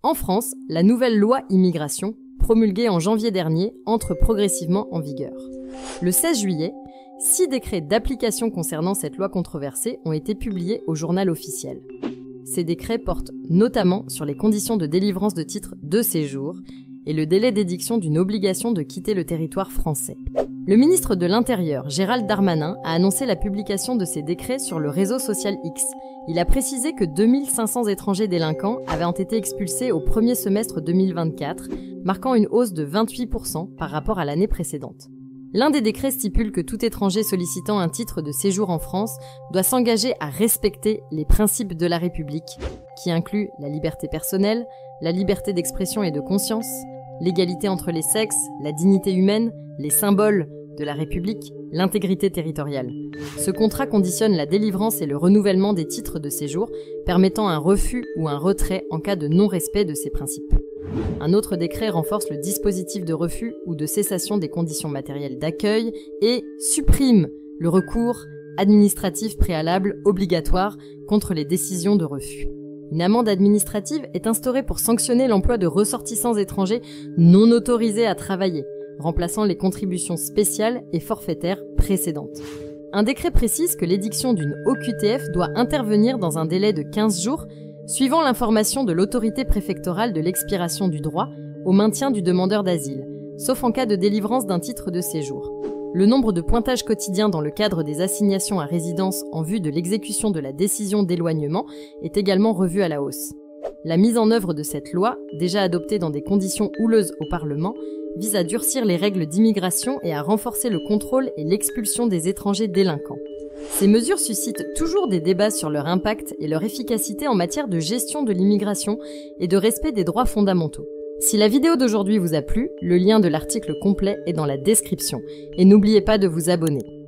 En France, la nouvelle loi immigration, promulguée en janvier dernier, entre progressivement en vigueur. Le 16 juillet, 6 décrets d'application concernant cette loi controversée ont été publiés au journal officiel. Ces décrets portent notamment sur les conditions de délivrance de titres de séjour et le délai d'édiction d'une obligation de quitter le territoire français. Le ministre de l'Intérieur, Gérald Darmanin, a annoncé la publication de ces décrets sur le réseau social X. Il a précisé que 2500 étrangers délinquants avaient été expulsés au premier semestre 2024, marquant une hausse de 28% par rapport à l'année précédente. L'un des décrets stipule que tout étranger sollicitant un titre de séjour en France doit s'engager à respecter les principes de la République, qui incluent la liberté personnelle, la liberté d'expression et de conscience, l'égalité entre les sexes, la dignité humaine, les symboles de la République, l'intégrité territoriale. Ce contrat conditionne la délivrance et le renouvellement des titres de séjour, permettant un refus ou un retrait en cas de non-respect de ces principes. Un autre décret renforce le dispositif de refus ou de cessation des conditions matérielles d'accueil et supprime le recours administratif préalable obligatoire contre les décisions de refus. Une amende administrative est instaurée pour sanctionner l'emploi de ressortissants étrangers non autorisés à travailler, remplaçant les contributions spéciales et forfaitaires précédentes. Un décret précise que l'édiction d'une OQTF doit intervenir dans un délai de 15 jours, suivant l'information de l'autorité préfectorale de l'expiration du droit au maintien du demandeur d'asile, sauf en cas de délivrance d'un titre de séjour. Le nombre de pointages quotidiens dans le cadre des assignations à résidence en vue de l'exécution de la décision d'éloignement est également revu à la hausse. La mise en œuvre de cette loi, déjà adoptée dans des conditions houleuses au Parlement, vise à durcir les règles d'immigration et à renforcer le contrôle et l'expulsion des étrangers délinquants. Ces mesures suscitent toujours des débats sur leur impact et leur efficacité en matière de gestion de l'immigration et de respect des droits fondamentaux. Si la vidéo d'aujourd'hui vous a plu, le lien de l'article complet est dans la description. Et n'oubliez pas de vous abonner.